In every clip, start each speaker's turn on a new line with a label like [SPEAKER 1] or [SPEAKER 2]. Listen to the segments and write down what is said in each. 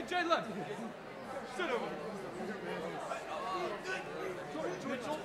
[SPEAKER 1] Jay left. Sit over. Mitchell.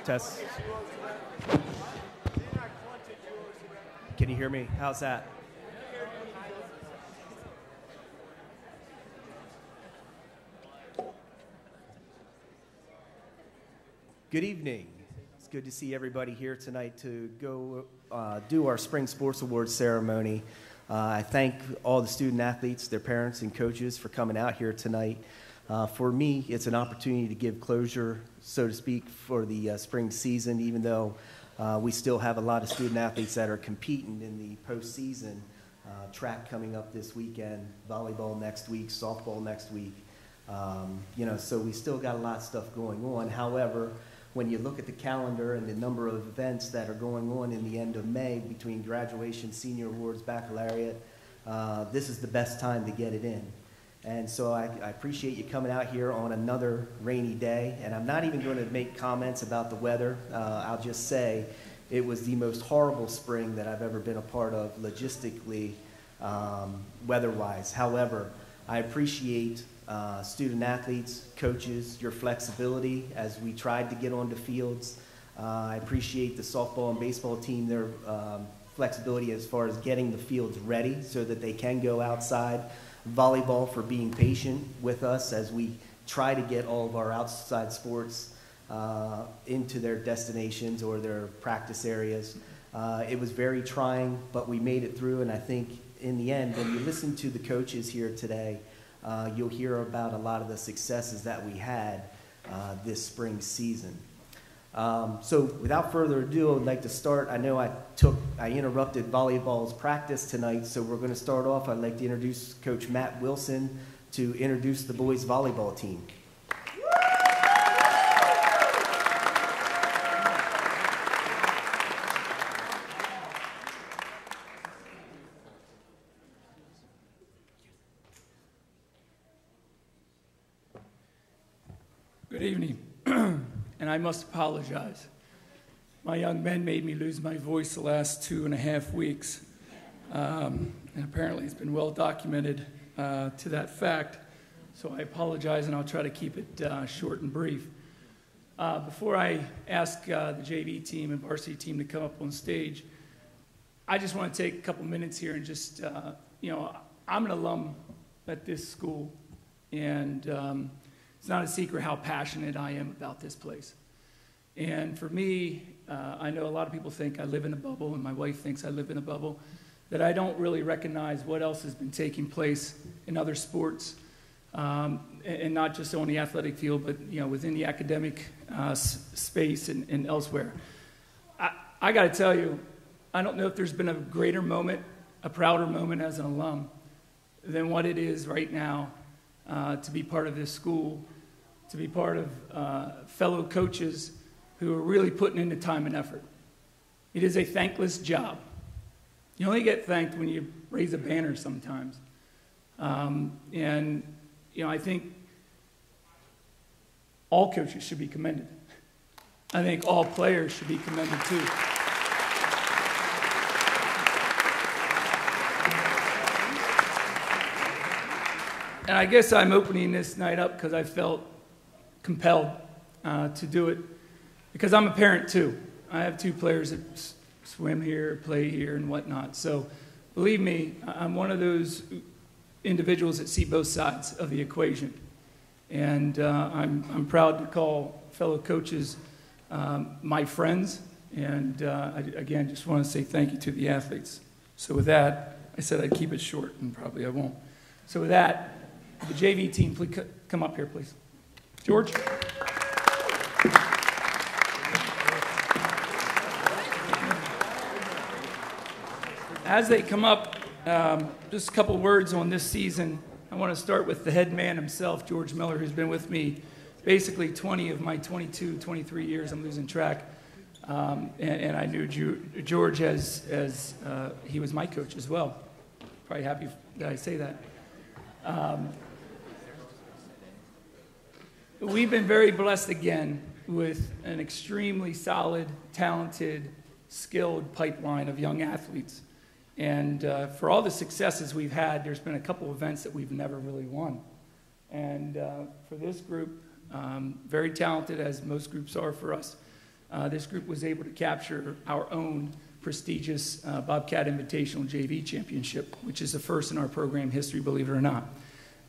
[SPEAKER 2] Test. Can you hear me? How's that? Good evening. It's good to see everybody here tonight to go do our Spring Sports Awards ceremony. I thank all the student athletes, their parents, and coaches for coming out here tonight. For me, it's an opportunity to give closure, so to speak, for the spring season, even though we still have a lot of student athletes that are competing in the postseason. Track coming up this weekend, volleyball next week, softball next week. So we still got a lot of stuff going on. However, when you look at the calendar and the number of events that are going on in the end of May between graduation, senior awards, baccalaureate, this is the best time to get it in. And so I appreciate you coming out here on another rainy day. And I'm not even going to make comments about the weather. I'll just say it was the most horrible spring that I've ever been a part of logistically, weather-wise. However, I appreciate student athletes, coaches, your flexibility as we tried to get onto fields. I appreciate the softball and baseball team, their flexibility as far as getting the fields ready so that they can go outside. Volleyball for being patient with us as we try to get all of our outside sports into their destinations or their practice areas. It was very trying, but we made it through, and I think in the end, when you listen to the coaches here today, you'll hear about a lot of the successes that we had this spring season. So without further ado, I would like to start. I know I interrupted volleyball's practice tonight, so we're going to start off. I'd like to introduce Coach Matt Wilson to introduce the boys volleyball team.
[SPEAKER 3] Good evening, and I must apologize. My young men made me lose my voice the last 2.5 weeks, and apparently it's been well documented to that fact, so I apologize, and I'll try to keep it short and brief. Before I ask the JV team and varsity team to come up on stage, I just want to take a couple minutes here and just, I'm an alum at this school, and it's not a secret how passionate I am about this place. And for me, I know a lot of people think I live in a bubble, and my wife thinks I live in a bubble, that I don't really recognize what else has been taking place in other sports, and not just on the athletic field, but within the academic space and elsewhere. I got to tell you, I don't know if there's been a greater moment, a prouder moment as an alum than what it is right now to be part of this school, to be part of fellow coaches who are really putting in the time and effort. It is a thankless job. You only get thanked when you raise a banner sometimes. I think all coaches should be commended. I think all players should be commended too. And I guess I'm opening this night up because I felt compelled to do it because I'm a parent too. I have 2 players that swim here, play here, and whatnot. So believe me, I'm one of those individuals that see both sides of the equation. And I'm proud to call fellow coaches my friends. And again, just want to say thank you to the athletes. So with that, I said I'd keep it short, and probably I won't. So with that, the JV team, please come up here, please. George? As they come up, just a couple words on this season. I want to start with the head man himself, George Miller, who's been with me basically 20 of my 22, 23 years. I'm losing track. And I knew George as he was my coach as well. Probably happy that I say that. We've been very blessed again with an extremely solid, talented, skilled pipeline of young athletes. And for all the successes we've had, there's been a couple events that we've never really won. And for this group, very talented as most groups are for us, this group was able to capture our own prestigious Bobcat Invitational JV Championship, which is the first in our program history, believe it or not.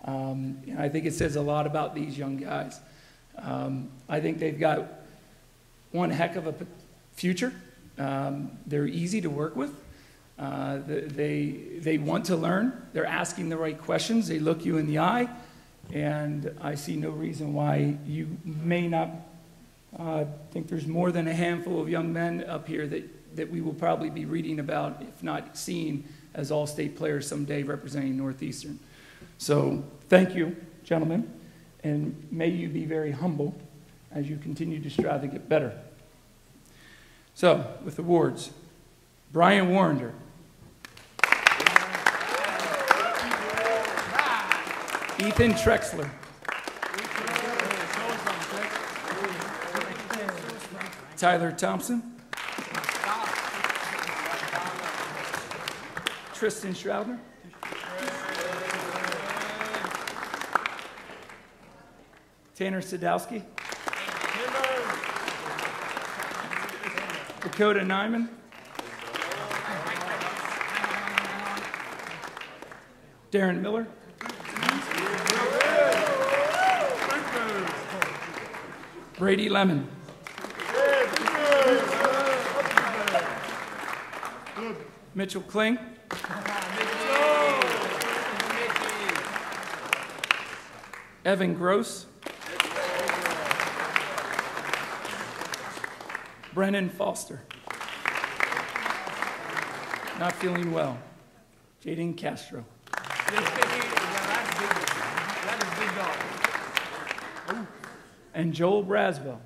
[SPEAKER 3] And I think it says a lot about these young guys. I think they've got one heck of a future. They're easy to work with. They want to learn. They're asking the right questions. They look you in the eye. And I see no reason why you may not think there's more than a handful of young men up here that we will probably be reading about, if not seeing, as all-state players someday representing Northeastern. So thank you, gentlemen, and may you be very humble as you continue to strive to get better. So, with awards, Brian Warrender. Ethan Trexler. Tyler Thompson. Tristan Schraubner. Tanner Sadowski. Dakota Nyman. Darren Miller. Brady Lemon. Mitchell Kling. Evan Gross. Brennan Foster. Not feeling well. Jaden Castro. And Joel Braswell.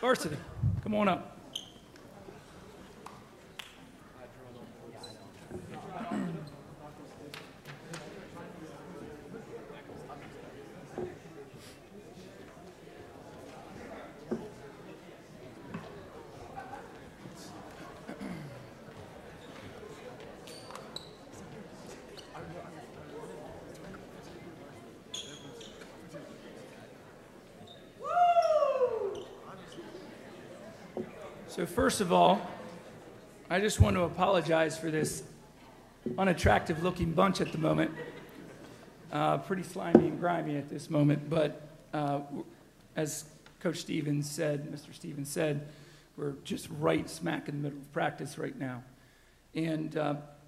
[SPEAKER 3] Varsity, come on up. So first of all, I just want to apologize for this unattractive looking bunch at the moment. Pretty slimy and grimy at this moment, but as Coach Stevens said, Mr. Stevens said, we're just right smack in the middle of practice right now. And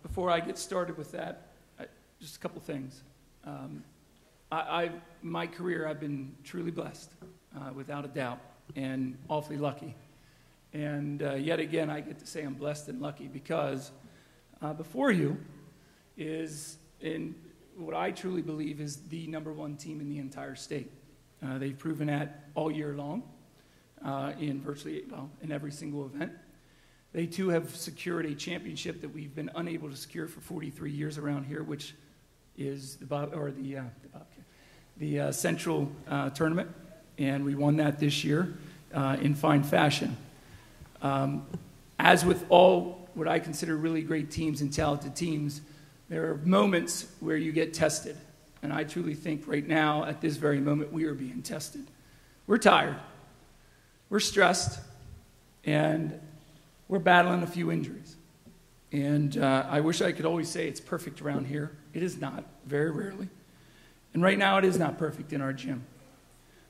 [SPEAKER 3] before I get started with that, just a couple things. My career, I've been truly blessed, without a doubt, and awfully lucky. And yet again, I get to say I'm blessed and lucky because before you is in what I truly believe is the #1 team in the entire state. They've proven that all year long in in every single event. They too have secured a championship that we've been unable to secure for 43 years around here, which is the Central Tournament, and we won that this year in fine fashion. As with all what I consider really great teams and talented teams, there are moments where you get tested. And I truly think right now, at this very moment, we are being tested. We're tired. We're stressed. And we're battling a few injuries. And I wish I could always say it's perfect around here. It is not, very rarely. And right now, it is not perfect in our gym.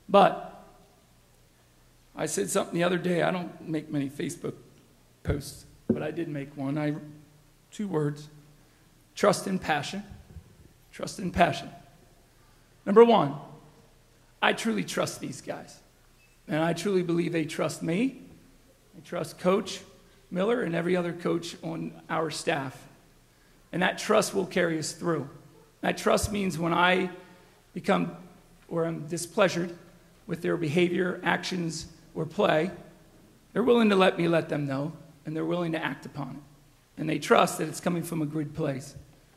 [SPEAKER 3] But I said something the other day. I don't make many Facebook posts, but I did make one. 2 words: trust and passion. Trust and passion. Number 1, I truly trust these guys. And I truly believe they trust me. I trust Coach Miller and every other coach on our staff. And that trust will carry us through. That trust means when I become or am displeasured with their behavior, actions, or play, they're willing to let me let them know, and they're willing to act upon it. And they trust that it's coming from a good place.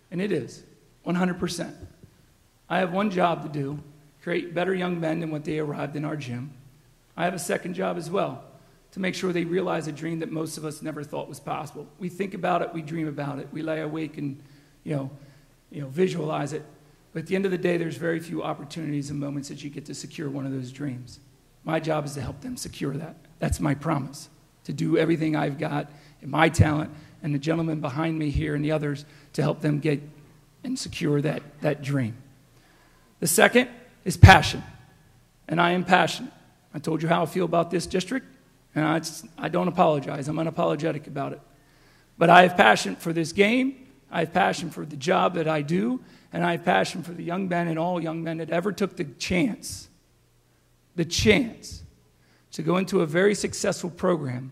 [SPEAKER 3] And it is, 100%. I have one job to do, create better young men than what they arrived in our gym. I have a second job as well, to make sure they realize a dream that most of us never thought was possible. We think about it, we dream about it, we lay awake and visualize it. But at the end of the day, there's very few opportunities and moments that you get to secure one of those dreams. My job is to help them secure that. That's my promise, to do everything I've got in my talent and the gentleman behind me here and the others to help them get and secure that dream. The second is passion, and I am passionate. I told you how I feel about this district, and I don't apologize. I'm unapologetic about it. But I have passion for this game, I have passion for the job that I do, and I have passion for the young men and all young men that ever took the chance to go into a very successful program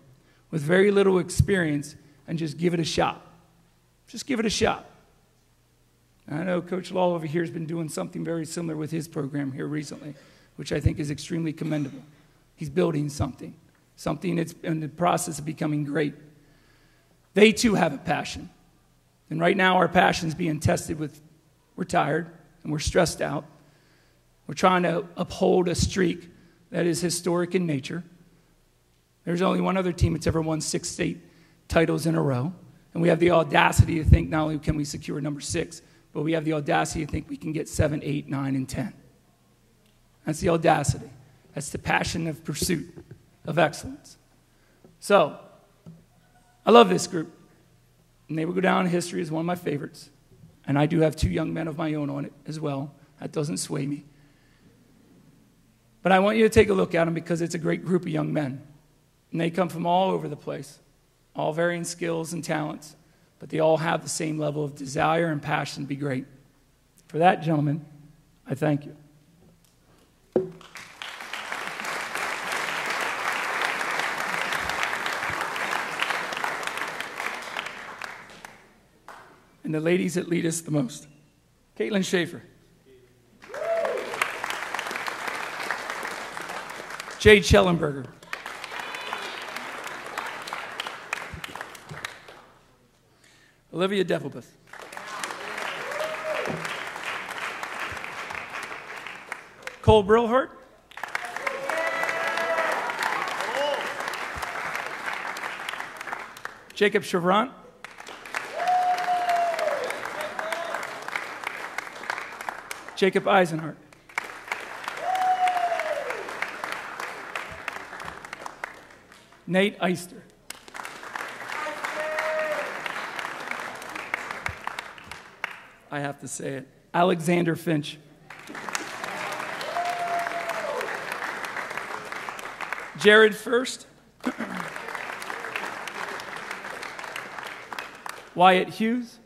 [SPEAKER 3] with very little experience and just give it a shot. Just give it a shot. And I know Coach Law over here has been doing something very similar with his program here recently, which I think is extremely commendable. He's building something that's in the process of becoming great. They too have a passion. And right now our passion is being tested with, we're tired and we're stressed out. We're trying to uphold a streak that is historic in nature. There's only one other team that's ever won 6 state titles in a row. And we have the audacity to think not only can we secure number 6, but we have the audacity to think we can get 7, 8, 9, and 10. That's the audacity. That's the passion of pursuit of excellence. So, I love this group. And they will go down in history as one of my favorites. And I do have 2 young men of my own on it as well. That doesn't sway me. But I want you to take a look at them because it's a great group of young men. And they come from all over the place, all varying skills and talents, but they all have the same level of desire and passion to be great. For that, gentlemen, I thank you. And the ladies that lead us the most. Caitlin Schaefer. Jade Schellenberger. Olivia Devilbeth. Cole Brillhart. Jacob Chevrant. Jacob Eisenhart. Nate Eister. I have to say it. Alexander Finch. Jared First. Wyatt Hughes.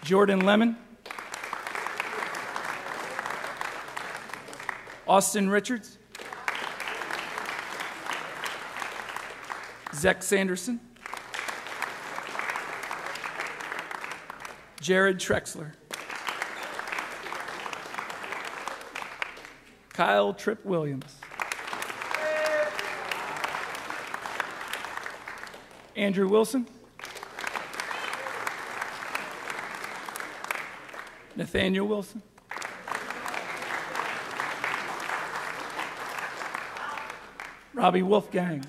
[SPEAKER 3] Jordan Lemon. Austin Richards. Zach Sanderson. Jared Trexler. Kyle Tripp Williams. Andrew Wilson. Nathaniel Wilson. Robbie Wolfgang.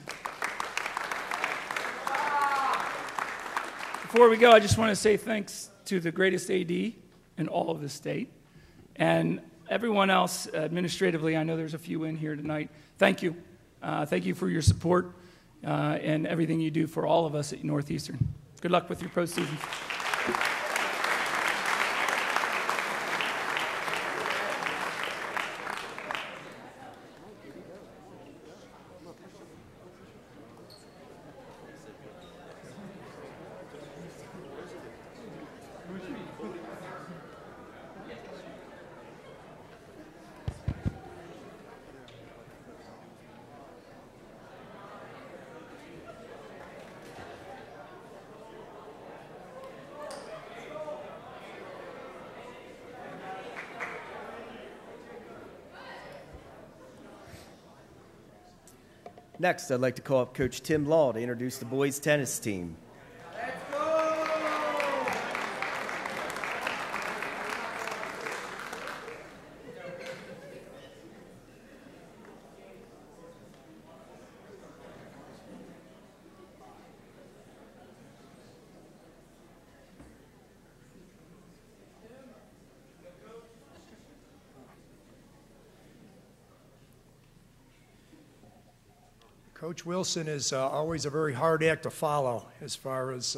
[SPEAKER 3] Before we go, I just want to say thanks to the greatest AD in all of the state. And everyone else, administratively, I know there's a few in here tonight. Thank you. Thank you for your support and everything you do for all of us at Northeastern. Good luck with your postseason.
[SPEAKER 2] Next, I'd like to call up Coach Tim Law to introduce the boys tennis team.
[SPEAKER 4] Coach Wilson is always a very hard act to follow as far as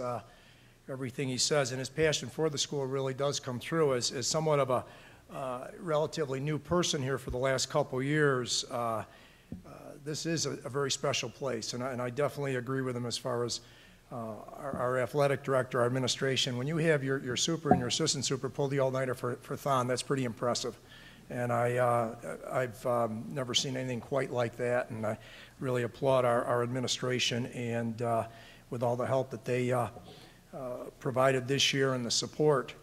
[SPEAKER 4] everything he says, and his passion for the school really does come through. As somewhat of a relatively new person here for the last couple years, this is a very special place, and I definitely agree with him as far as our athletic director, our administration. When you have your super and your assistant super pull the all-nighter for Thon, that's pretty impressive. And I've never seen anything quite like that, and I really applaud our administration and with all the help that they provided this year and the support.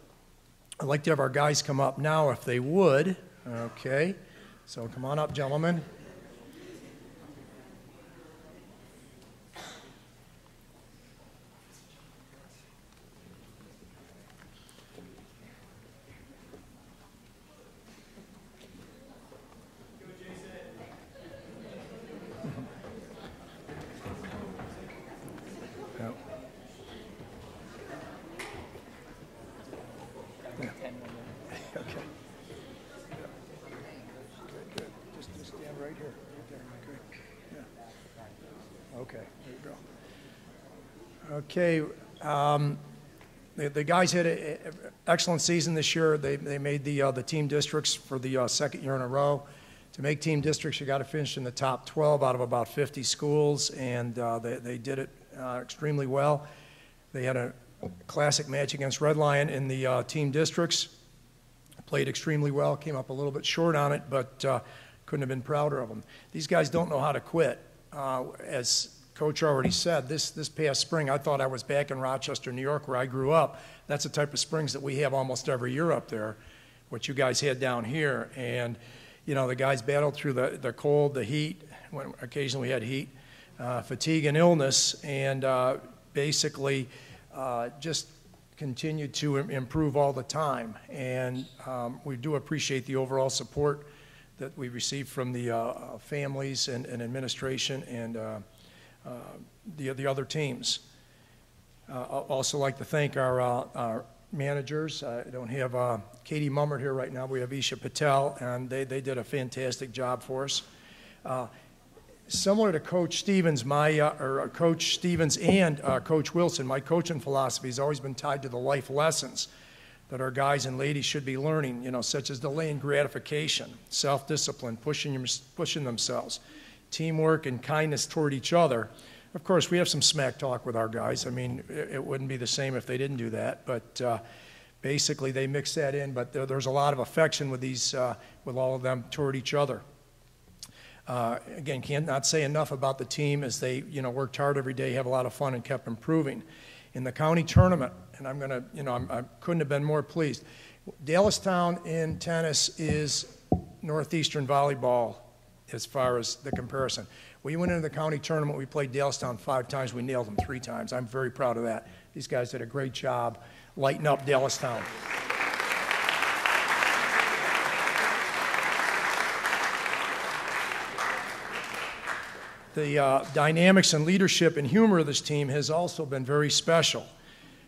[SPEAKER 4] I'd like to have our guys come up now if they would. Okay, so come on up, gentlemen. Okay, the guys had an excellent season this year. They made the team districts for the second year in a row. To make team districts, you got to finish in the top 12 out of about 50 schools, and they did it extremely well. They had a classic match against Red Lion in the team districts. Played extremely well, came up a little bit short on it, but couldn't have been prouder of them. These guys don't know how to quit. As Coach already said, this past spring, I thought I was back in Rochester, New York, where I grew up. That's the type of springs that we have almost every year up there, what you guys had down here. And, you know, the guys battled through the cold, the heat, when occasionally we had heat, fatigue and illness, and basically just continued to improve all the time. And we do appreciate the overall support that we received from the families and administration and the other teams. I'd also like to thank our managers. I don't have Katie Mummert here right now. We have Isha Patel, and they did a fantastic job for us. Similar to Coach Stevens, Coach Stevens and Coach Wilson, my coaching philosophy has always been tied to the life lessons that our guys and ladies should be learning, you know, such as delaying gratification, self-discipline, pushing themselves, teamwork and kindness toward each other. Of course, we have some smack talk with our guys. I mean, it wouldn't be the same if they didn't do that, but basically they mix that in, but there's a lot of affection with with all of them toward each other. Again, cannot say enough about the team as they, you know, worked hard every day, have a lot of fun, and kept improving. In the county tournament, and I'm going to, you know, I couldn't have been more pleased. Dallastown in tennis is Northeastern volleyball as far as the comparison. We went into the county tournament, we played Dallastown 5 times, we nailed them 3 times. I'm very proud of that. These guys did a great job lighting up Dallastown. The dynamics and leadership and humor of this team has also been very special.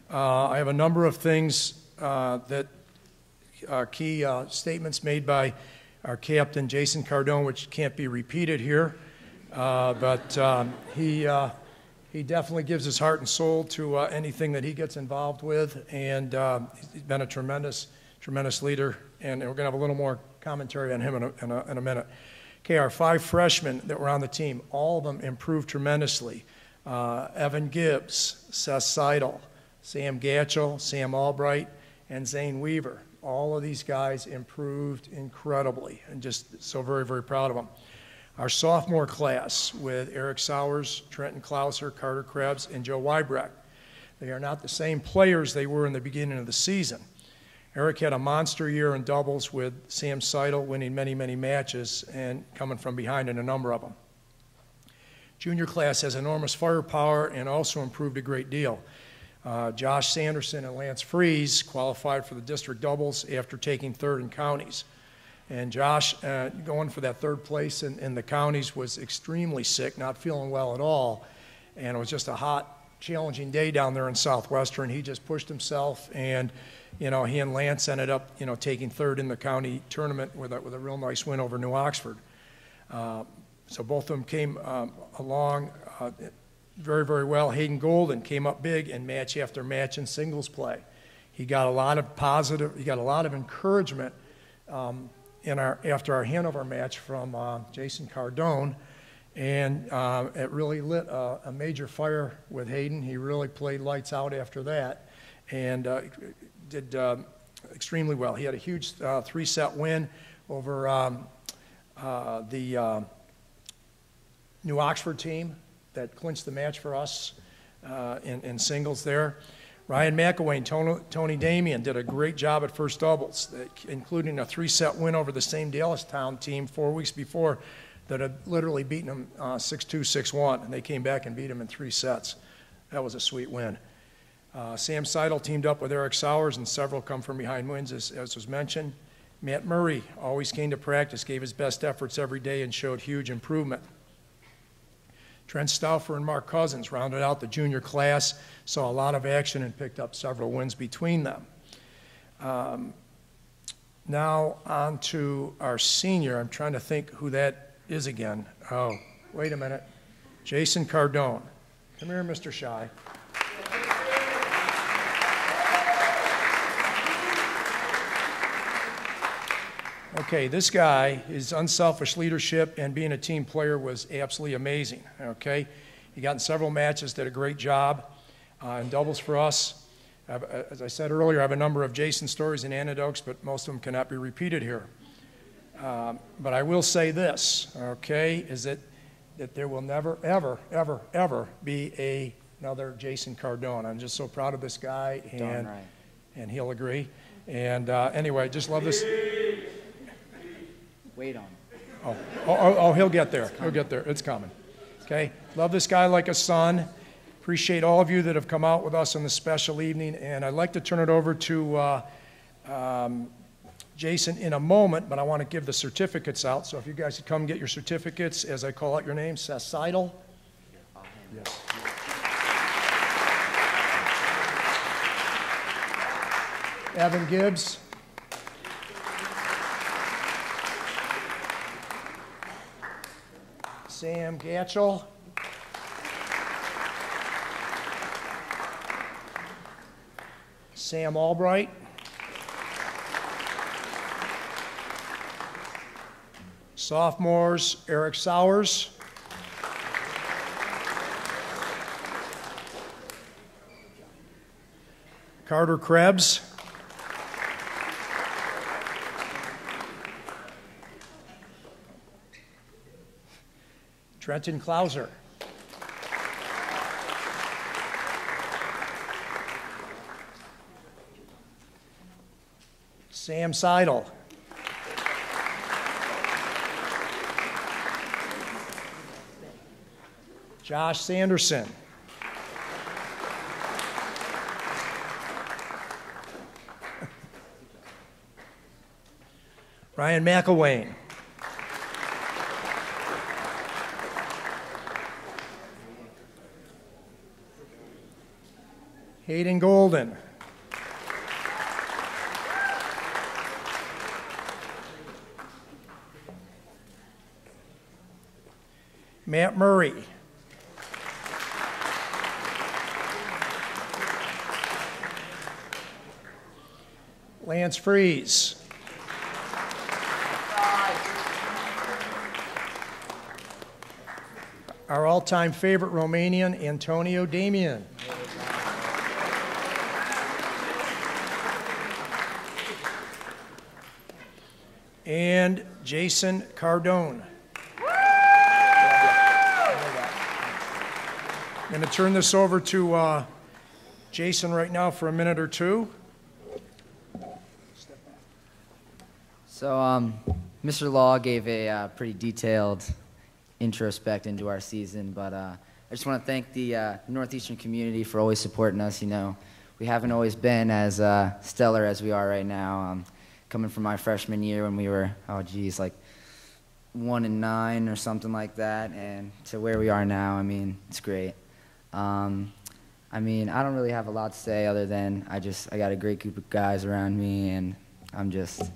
[SPEAKER 4] I have a number of things that key statements made by our captain, Jason Cardone, which can't be repeated here, but he definitely gives his heart and soul to anything that he gets involved with, and he's been a tremendous leader, and we're going to have a little more commentary on him in a minute. Okay, our 5 freshmen that were on the team, all of them improved tremendously. Evan Gibbs, Seth Seidel, Sam Gatchell, Sam Albright, and Zane Weaver. All of these guys improved incredibly, and just so very, very proud of them. Our sophomore class with Eric Sowers, Trenton Klauser, Carter Krebs, and Joe Wybrecht. They are not the same players they were in the beginning of the season. Eric had a monster year in doubles with Sam Seidel winning many, many matches and coming from behind in a number of them. Junior class has enormous firepower and also improved a great deal. Josh Sanderson and Lance Fries qualified for the district doubles after taking 3rd in counties. And Josh, going for that 3rd place in the counties, was extremely sick, not feeling well at all. And it was just a hot, challenging day down there in Southwestern. He just pushed himself, and you know, he and Lance ended up, you know, taking 3rd in the county tournament with a real nice win over New Oxford. So both of them came along very, very well. Hayden Golden came up big in match after match in singles play. He got a lot of encouragement after our Hanover match from Jason Cardone, and it really lit a major fire with Hayden. He really played lights out after that, and did extremely well. He had a huge 3-set win over the New Oxford team that clinched the match for us in singles there. Ryan McElwain, Tony Damian did a great job at first doubles, including a 3-set win over the same Dallastown team 4 weeks before that had literally beaten them 6-2, 6-1, and they came back and beat them in 3 sets. That was a sweet win. Sam Seidel teamed up with Eric Sowers, and several come from behind wins, as was mentioned. Matt Murray always came to practice, gave his best efforts every day, and showed huge improvement. Trent Stauffer and Mark Cousins rounded out the junior class, saw a lot of action, and picked up several wins between them. Now on to our senior. I'm trying to think who that is again. Oh, wait a minute. Jason Cardone. Come here, Mr. Shy. Okay, this guy, his unselfish leadership and being a team player was absolutely amazing, okay? He got in several matches, did a great job in doubles for us. As I said earlier, I have a number of Jason stories and anecdotes, but most of them cannot be repeated here. But I will say this, okay, is that there will never, ever, ever, ever be another Jason Cardone. I'm just so proud of this guy, and he'll agree. And anyway, I just love this.
[SPEAKER 5] Wait on him.
[SPEAKER 4] Oh, he'll get there. He'll get there. It's coming. Okay? Love this guy like a son. Appreciate all of you that have come out with us on this special evening. And I'd like to turn it over to Jason in a moment, but I want to give the certificates out. So if you guys could come get your certificates as I call out your name. Seth Seidel. Yes. Evan Gibbs. Sam Gatchell. Sam Albright. Sophomores, Eric Sowers. Carter Krebs. Trenton Klauser. Sam Seidel. Josh Sanderson. Ryan McElwain. Hayden Golden. Matt Murray. Lance Fries. Our all-time favorite Romanian, Antonio Damian. And Jason Cardone. I'm going to turn this over to Jason right now for a minute or two.
[SPEAKER 5] So Mr. Law gave a pretty detailed introspect into our season, but I just want to thank the Northeastern community for always supporting us. You know, we haven't always been as stellar as we are right now. Coming from my freshman year when we were, like 1-9 or something like that, and to where we are now, I mean, it's great. I mean, I don't really have a lot to say other than I got a great group of guys around me, and I'm just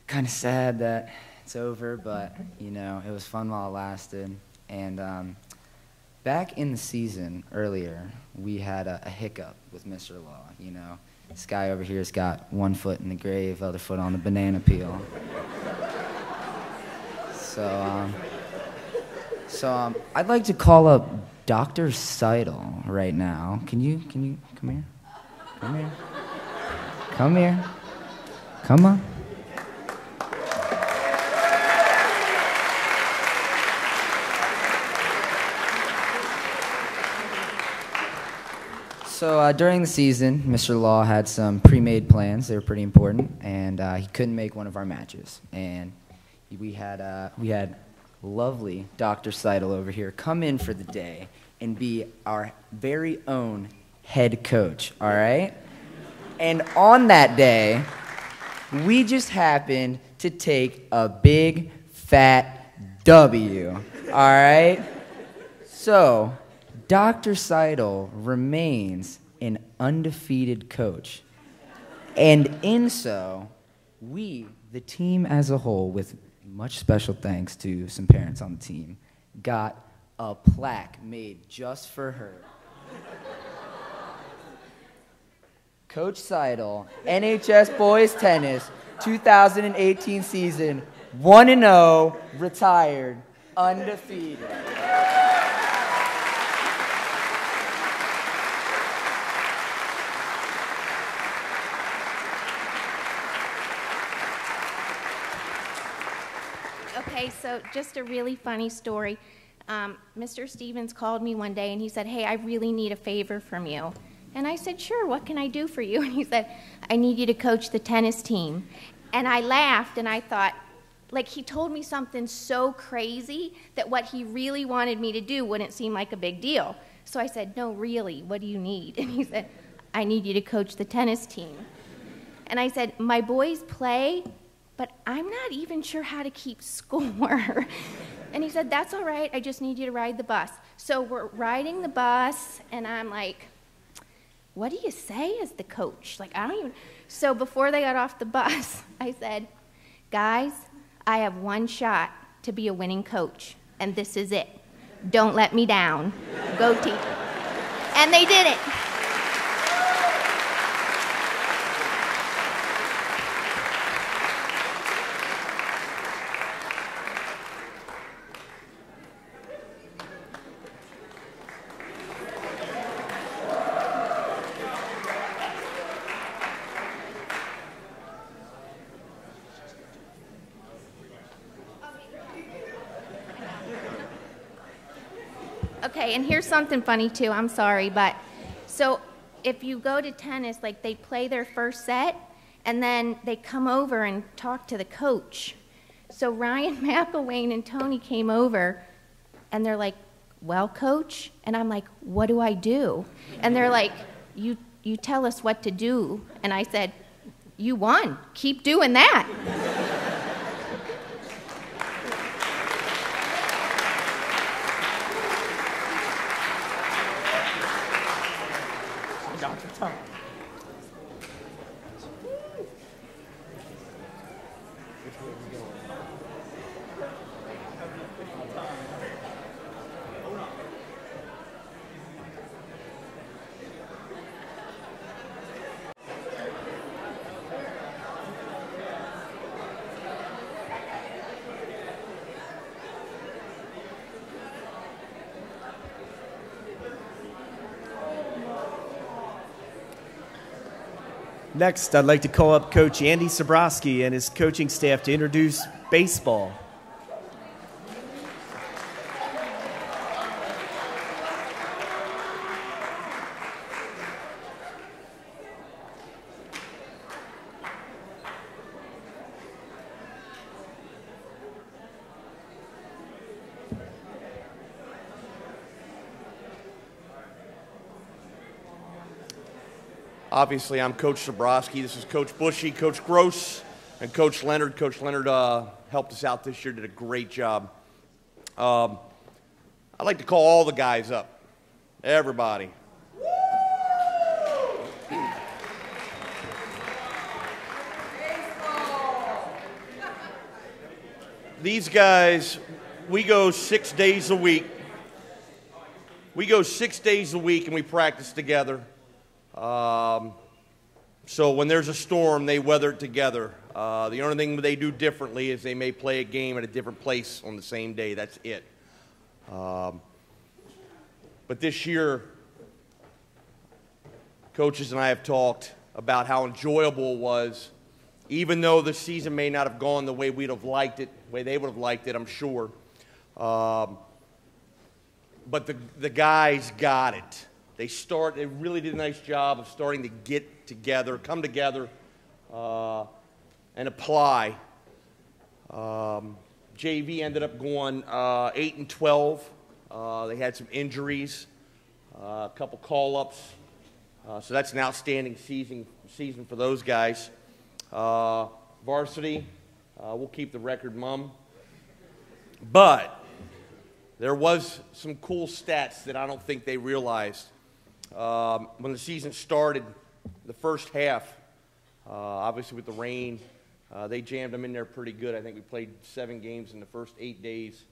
[SPEAKER 5] kind of sad that it's over, but, you know, it was fun while it lasted. And back in the season earlier, we had a hiccup with Mr. Law, you know. This guy over here's got one foot in the grave, other foot on the banana peel. So I'd like to call up Dr. Seidel right now. Can you come here? Come here. Come here. Come on. So during the season, Mr. Law had some pre-made plans. They were pretty important, and he couldn't make one of our matches. And we had lovely Dr. Seidel over here come in for the day and be our very own head coach, all right? And on that day, we just happened to take a big, fat W, all right? So, Dr. Seidel remains an undefeated coach. And in so, we, the team as a whole, with much special thanks to some parents on the team, got a plaque made just for her. Coach Seidel, NHS Boys Tennis, 2018 season, 1-0, retired, undefeated.
[SPEAKER 6] Okay, so just a really funny story. Mr. Stevens called me one day and he said, "Hey, I really need a favor from you." And I said, "Sure, what can I do for you?" And he said, "I need you to coach the tennis team." And I laughed and I thought, like, he told me something so crazy that what he really wanted me to do wouldn't seem like a big deal. So I said, "No, really, what do you need?" And he said, "I need you to coach the tennis team." And I said, "My boys play, but I'm not even sure how to keep score." And he said, "That's all right, I just need you to ride the bus." So we're riding the bus, and I'm like, what do you say as the coach? Like, I don't even. So before they got off the bus, I said, "Guys, I have one shot to be a winning coach, and this is it. Don't let me down. Go team." And they did it. Okay, and here's something funny too, I'm sorry, but so if you go to tennis, like they play their first set and then they come over and talk to the coach. So Ryan McElwain and Tony came over and they're like, "Well, coach?" And I'm like, "What do I do?" And they're like, you tell us what to do." And I said, "You won. Keep doing that."
[SPEAKER 3] Dr. Tom.
[SPEAKER 2] Next, I'd like to call up Coach Andy Sobrowski and his coaching staff to introduce baseball.
[SPEAKER 1] Obviously, I'm Coach Sobrowski. This is Coach Bushy, Coach Gross, and Coach Leonard. Coach Leonard helped us out this year, did a great job. I'd like to call all the guys up, everybody. These guys, we go 6 days a week. We go 6 days a week and we practice together. So when there's a storm, they weather it together. The only thing they do differently is they may play a game at a different place on the same day. That's it. But this year, coaches and I have talked about how enjoyable it was, even though the season may not have gone the way we'd have liked it, the way they would have liked it, I'm sure. But the guys got it. They really did a nice job of starting to get together, come together, and apply. JV ended up going 8-12. They had some injuries, a couple call-ups, so that's an outstanding season for those guys. Varsity, we'll keep the record mum, but there was some cool stats that I don't think they realized. When the season started, the first half, obviously with the rain, they jammed them in there pretty good. I think we played 7 games in the first 8 days.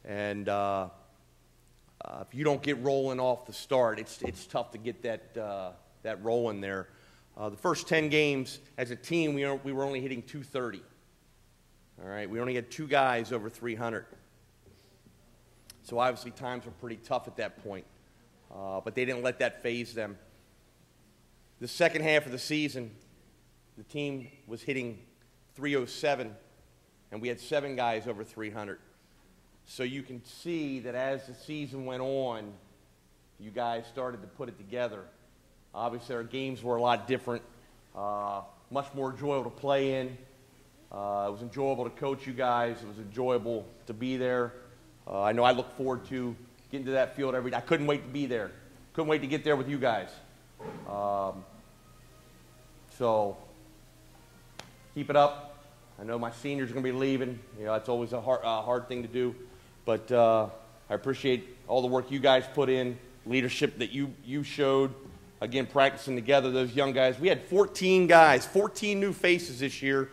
[SPEAKER 1] And if you don't get rolling off the start, it's tough to get that rolling there. The first 10 games, as a team, we were only hitting 230. All right, we only had 2 guys over 300. So obviously times were pretty tough at that point. But they didn't let that faze them. The second half of the season, the team was hitting 307, and we had 7 guys over 300. So you can see that as the season went on, you guys started to put it together. Obviously, our games were a lot different, much more enjoyable to play in. It was enjoyable to coach you guys. It was enjoyable to be there. I know I look forward to getting to that field every day. I couldn't wait to be there. Couldn't wait to get there with you guys. So keep it up. I know my seniors are going to be leaving. You know, it's always a hard thing to do. But I appreciate all the work you guys put in, leadership that you showed. Again, practicing together, those young guys. We had 14 guys, 14 new faces this year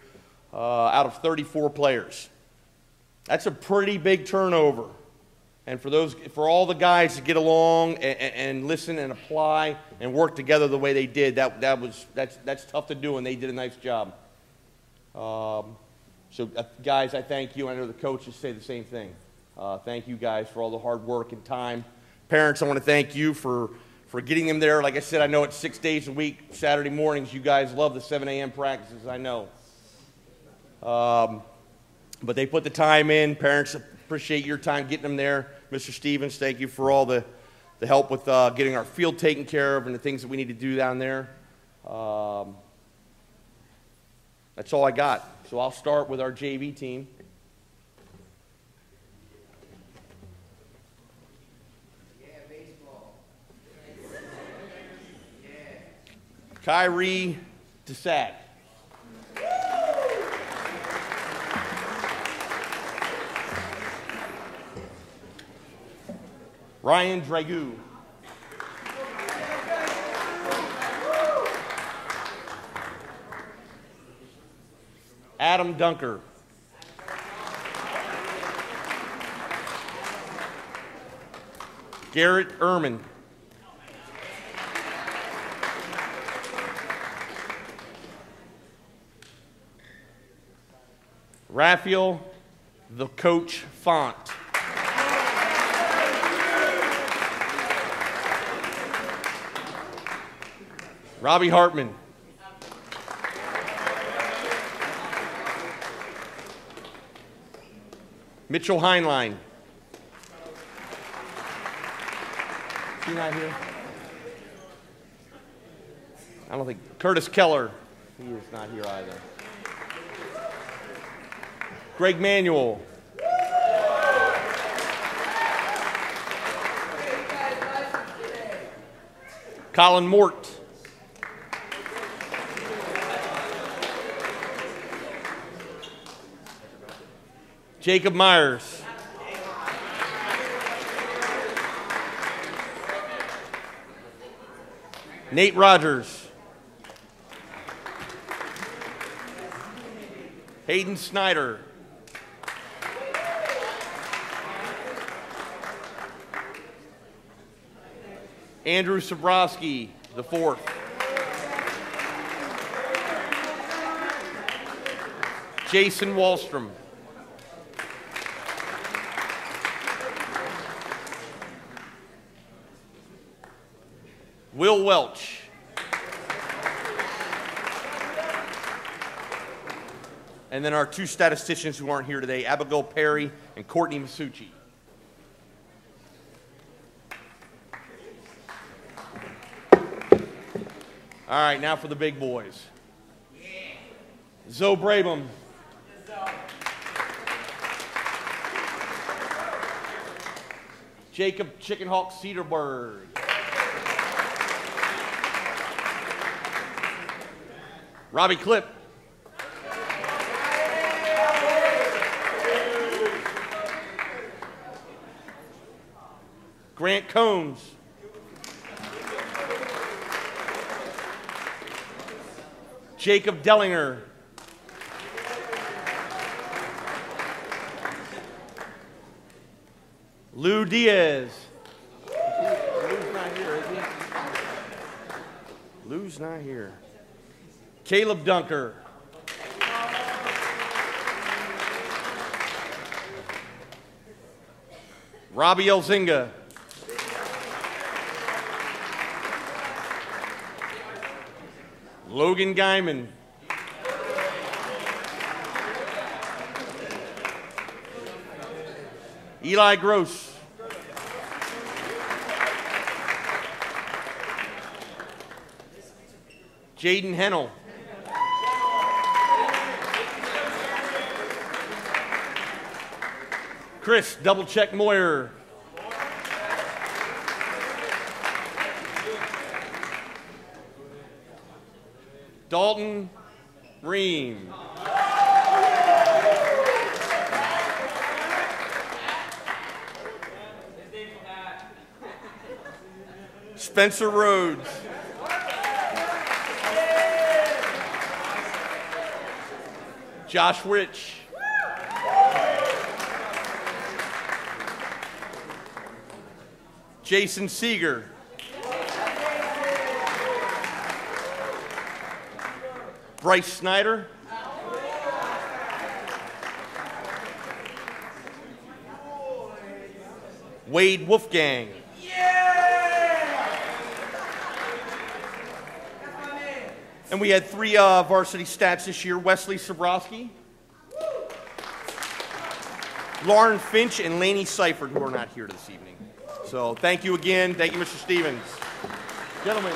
[SPEAKER 1] out of 34 players. That's a pretty big turnover. And for all the guys to get along and listen and apply and work together the way they did, that's tough to do, and they did a nice job. So, guys, I thank you. I know the coaches say the same thing. Thank you guys for all the hard work and time. Parents, I want to thank you for getting them there. Like I said, I know it's 6 days a week, Saturday mornings. You guys love the 7 a.m. practices, I know. But they put the time in. Parents appreciate your time getting them there. Mr. Stevens, thank you for all the help with getting our field taken care of and the things that we need to do down there. That's all I got. So I'll start with our JV team.
[SPEAKER 2] Yeah, baseball. Yeah.
[SPEAKER 1] Kyrie DeSack. Ryan Dragoo. Adam Dunker. Garrett Ehrman. Raphael the Coach Font. Robbie Hartman. Mitchell Heinlein. Is he not here? I don't think. Curtis Keller. He is not here either. Greg Manuel. Colin Mort. Jacob Myers. Nate Rogers. Hayden Snyder. Andrew Sabrowski, the fourth. Jason Wallstrom. Will Welch. And then our two statisticians who aren't here today, Abigail Perry and Courtney Masucci. All right, now for the big boys. Zoe Brabham. Jacob Chickenhawk Cedarberg. Robbie Clipp. Grant Combs. Jacob Dellinger. Lou Diaz. Lou's not here, is he? Lou's not here. Caleb Dunker. Robbie Elzinga. Logan Guyman. Eli Gross. Jaden Hennel. Chris Double Check Moyer. Dalton Ream. Spencer Rhodes. Josh Rich. Jason Seeger. Bryce Snyder. Wade Wolfgang. And we had 3 varsity stats this year. Wesley Sobrowski, Lauren Finch, and Laney Seifert, who are not here this evening. So thank you again. Thank you, Mr. Stevens. Gentlemen.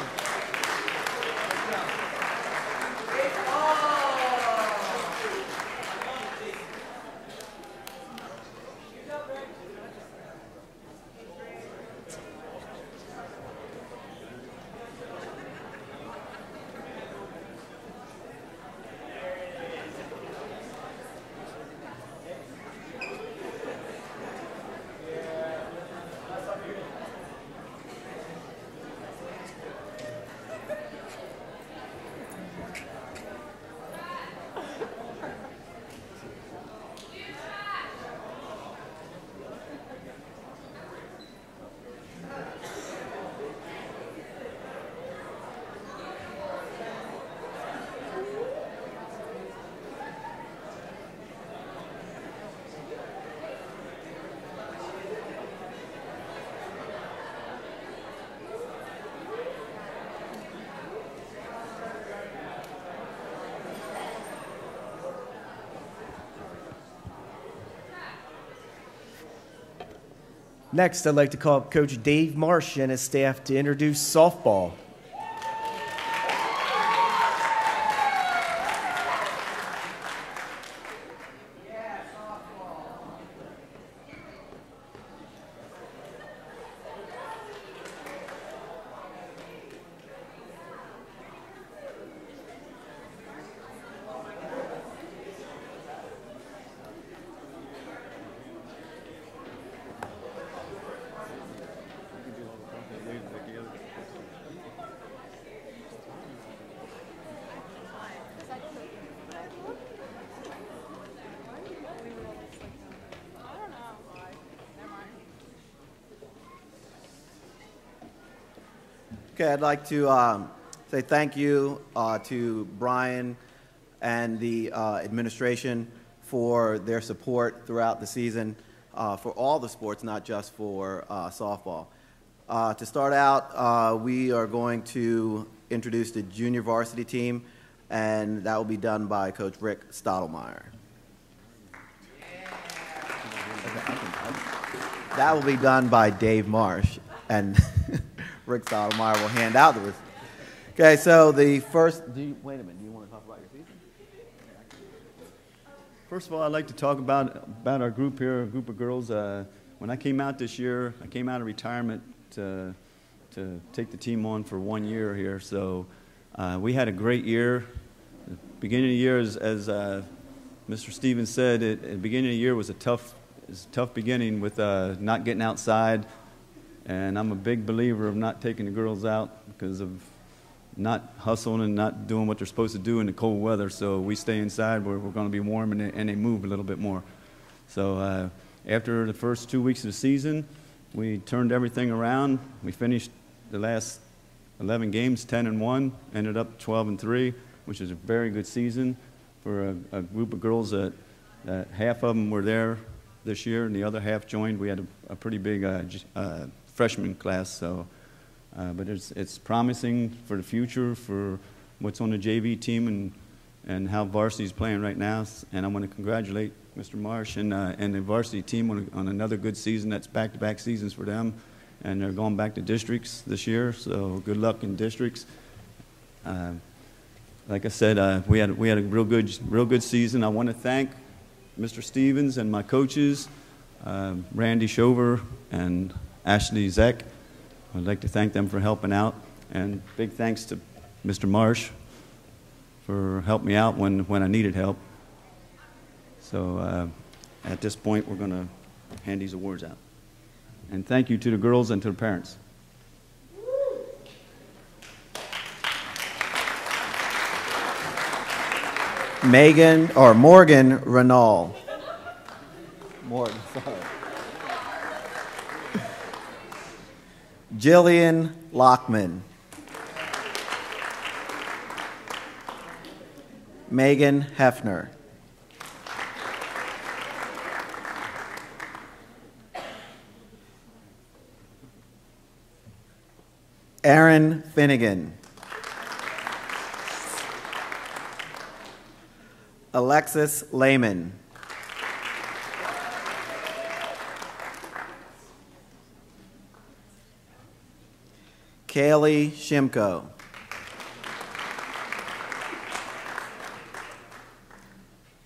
[SPEAKER 2] Next, I'd like to call up Coach Dave Marsh and his staff to introduce softball.
[SPEAKER 7] Okay, I'd like to say thank you to Brian and the administration for their support throughout the season for all the sports, not just for softball. To start out, we are going to introduce the junior varsity team, and that will be done by Coach Rick Stottlemyre. That will be done by Dave Marsh, and Rick Stottlemyre will hand out the Okay, so the first, wait a minute, do you want to talk about your season?
[SPEAKER 8] First of all, I'd like to talk about our group here, a group of girls. When I came out this year, I came out of retirement to take the team on for 1 year here. So we had a great year. The beginning of the year, as Mr. Stevens said, at the beginning of the year was a tough beginning with not getting outside. And I'm a big believer of not taking the girls out because of not hustling and not doing what they're supposed to do in the cold weather. So we stay inside where we're going to be warm and they move a little bit more. So after the first 2 weeks of the season, we turned everything around. We finished the last 11 games 10-1, ended up 12-3, which is a very good season for a group of girls that half of them were there this year and the other half joined. We had a pretty big freshman class, so but it's promising for the future for what's on the JV team and how varsity is playing right now. And I want to congratulate Mr. Marsh and the varsity team on another good season. That's back-to-back seasons for them, and they're going back to districts this year. So good luck in districts. Like I said, we had a real good season. I want to thank Mr. Stevens and my coaches, Randy Shover and Ashley Zeck. I'd like to thank them for helping out, and big thanks to Mr. Marsh for helping me out when I needed help. So at this point, we're going to hand these awards out. And thank you to the girls and to the parents.
[SPEAKER 7] Morgan Renault. Morgan, sorry. Jillian Lockman. Megan Hefner. Aaron Finnegan. Alexis Lehman. Kaylee Shimko.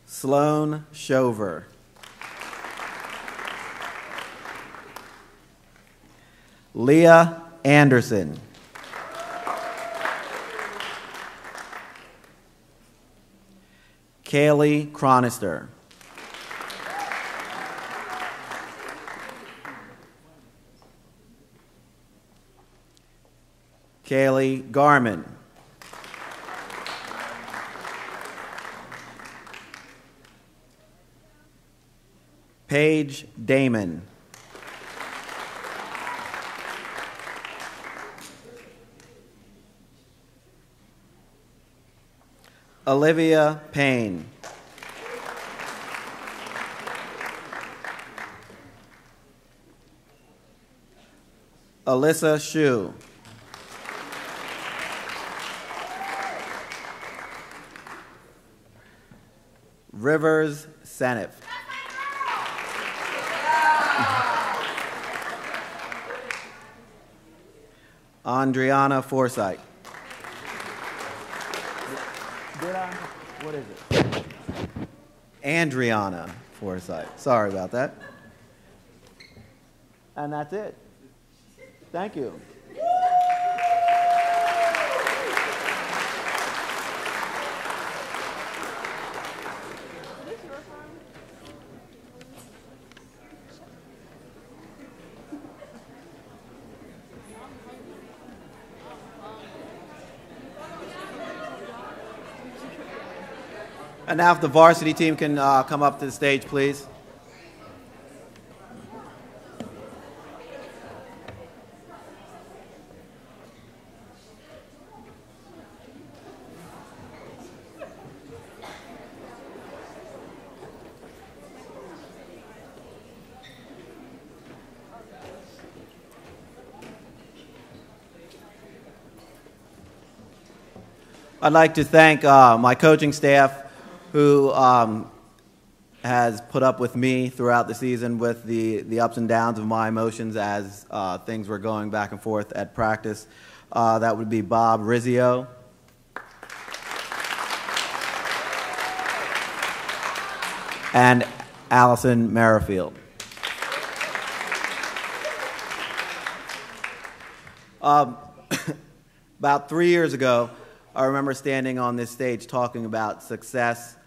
[SPEAKER 7] Sloan Shover. Leah Anderson. Kaylee Cronister. Kaylee Garman. Paige Damon. Olivia Payne. Alyssa Shu. Rivers Senef. Andriana Forsythe. What is it? Andriana Forsythe. Sorry about that. And that's it. Thank you. And now if the varsity team can come up to the stage, please. I'd like to thank my coaching staff who has put up with me throughout the season with the ups and downs of my emotions as things were going back and forth at practice. That would be Bob Rizzio. And Allison Merrifield. About 3 years ago, I remember standing on this stage talking about success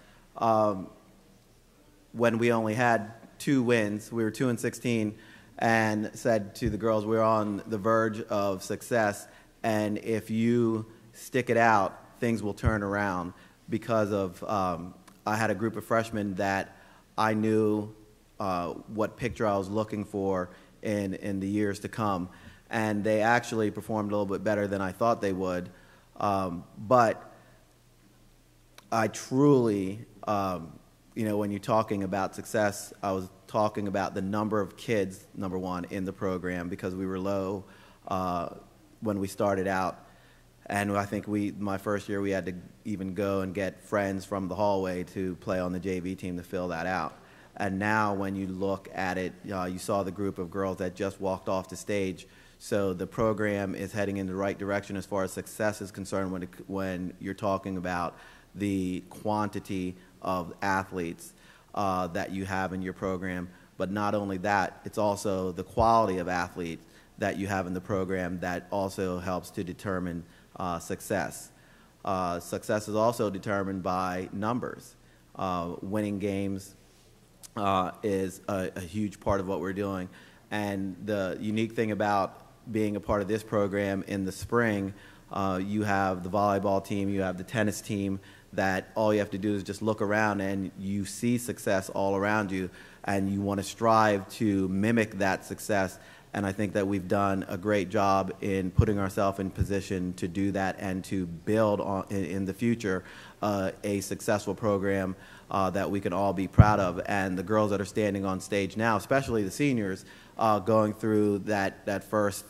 [SPEAKER 7] when we only had 2 wins. We were 2-16, and said to the girls, we're on the verge of success, and if you stick it out, things will turn around. Because of, I had a group of freshmen that I knew what picture I was looking for in the years to come. And they actually performed a little bit better than I thought they would. But I truly, when you're talking about success, I was talking about the number of kids, number one, in the program, because we were low when we started out. And I think my first year, we had to even go and get friends from the hallway to play on the JV team to fill that out. And now when you look at it, you saw the group of girls that just walked off the stage. So the program is heading in the right direction as far as success is concerned when you're talking about the quantity of athletes that you have in your program. But not only that, it's also the quality of athletes that you have in the program that also helps to determine success. Success is also determined by numbers. Winning games is a huge part of what we're doing. And the unique thing about being a part of this program in the spring, you have the volleyball team, you have the tennis team, that all you have to do is just look around and you see success all around you, and you want to strive to mimic that success. And I think that we've done a great job in putting ourselves in position to do that and to build on, in the future, a successful program that we can all be proud of. And the girls that are standing on stage now, especially the seniors, going through that first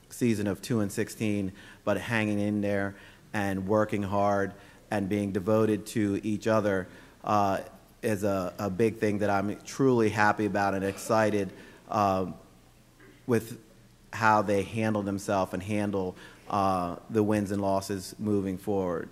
[SPEAKER 7] season of 2-16, but hanging in there and working hard and being devoted to each other is a big thing that I'm truly happy about and excited with how they handle themselves and handle the wins and losses moving forward.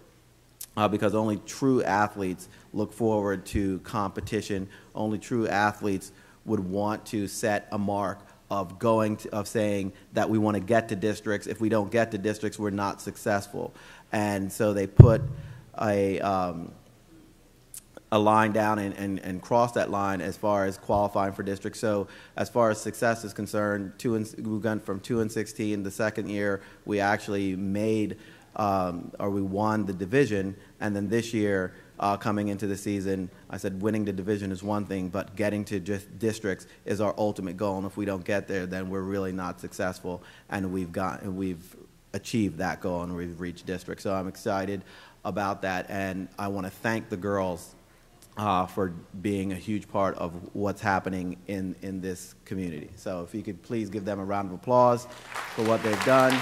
[SPEAKER 7] Because only true athletes look forward to competition. Only true athletes would want to set a mark of saying that we want to get to districts. If we don't get to districts, we're not successful. And so they put a line down and cross that line as far as qualifying for districts. So as far as success is concerned, we went from 2-16. The second year, we actually made we won the division, and then this year, coming into the season, I said winning the division is one thing, but getting to just districts is our ultimate goal. And if we don't get there, then we're really not successful. And we've achieved that goal, and we've reached districts. So I'm excited about that, and I want to thank the girls for being a huge part of what's happening in this community. So if you could please give them a round of applause for what they've done.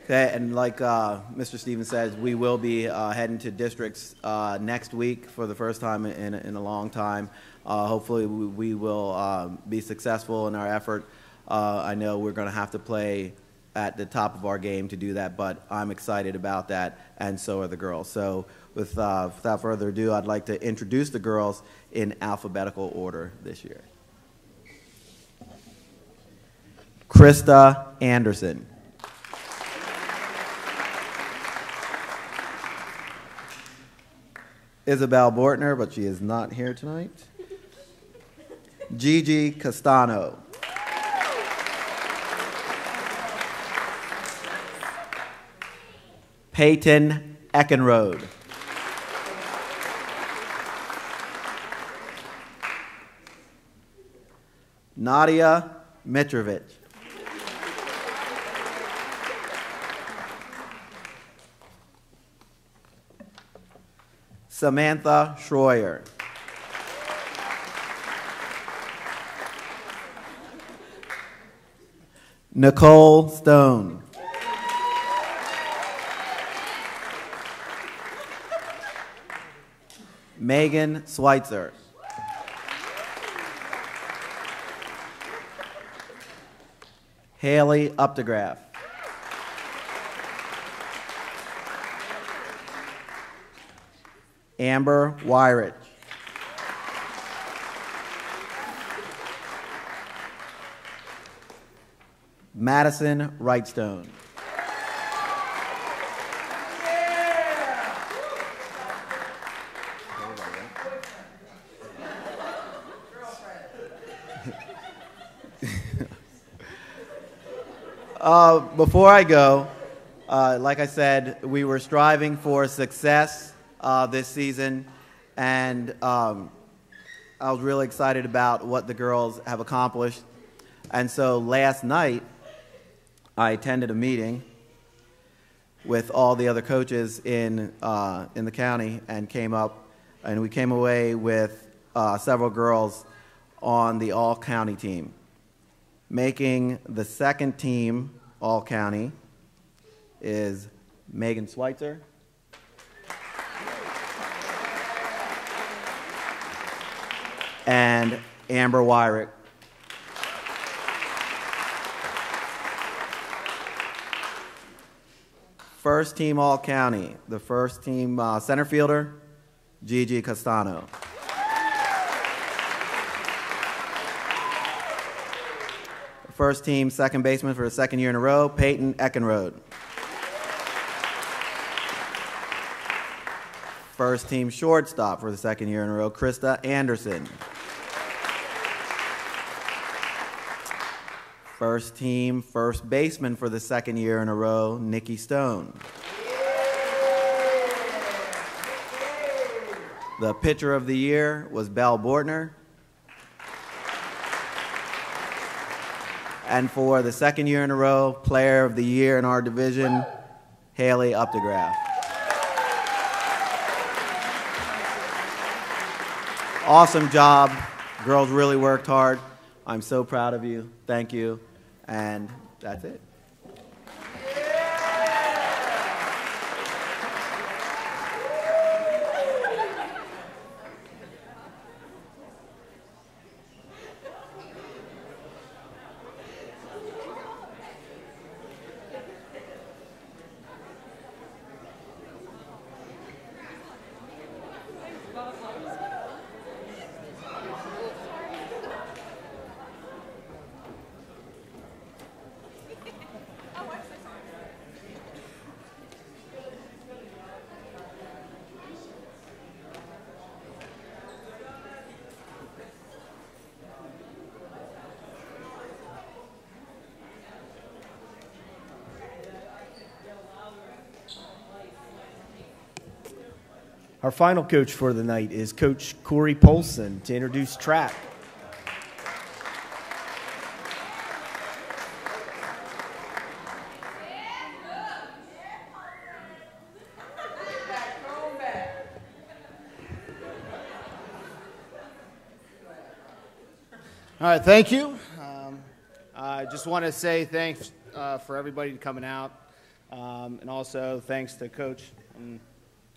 [SPEAKER 7] Okay, and like Mr. Stevens says, we will be heading to districts next week for the first time in a long time. Hopefully we will be successful in our effort. I know we're going to have to play at the top of our game to do that, but I'm excited about that, and so are the girls. So without further ado, I'd like to introduce the girls in alphabetical order this year. Krista Anderson. Isabel Bortner, but she is not here tonight. Gigi Castano. Peyton Eckenrode. Nadia Mitrovic. Samantha Schroyer. Nicole Stone. Megan Schweitzer. Haley Updegraff. Amber Wyrich. Madison Wrightstone. Before I go, like I said, we were striving for success this season, and I was really excited about what the girls have accomplished. And so last night, I attended a meeting with all the other coaches in the county, and we came away with several girls on the all-county team. Making the second team all-county is Megan Schweitzer, and Amber Wyrick. First team all-county, the first team center fielder, Gigi Castano. First team second baseman for the second year in a row, Peyton Eckenrode. First team shortstop for the second year in a row, Krista Anderson. First team first baseman for the second year in a row, Nikki Stone. The pitcher of the year was Belle Bortner. And for the second year in a row, player of the year in our division, Haley Updegraff. Awesome job. Girls really worked hard. I'm so proud of you. Thank you. And that's it.
[SPEAKER 2] Our final coach for the night is Coach Corey Polson to introduce track.
[SPEAKER 9] All right, thank you. I just want to say thanks for everybody coming out, and also thanks to Coach and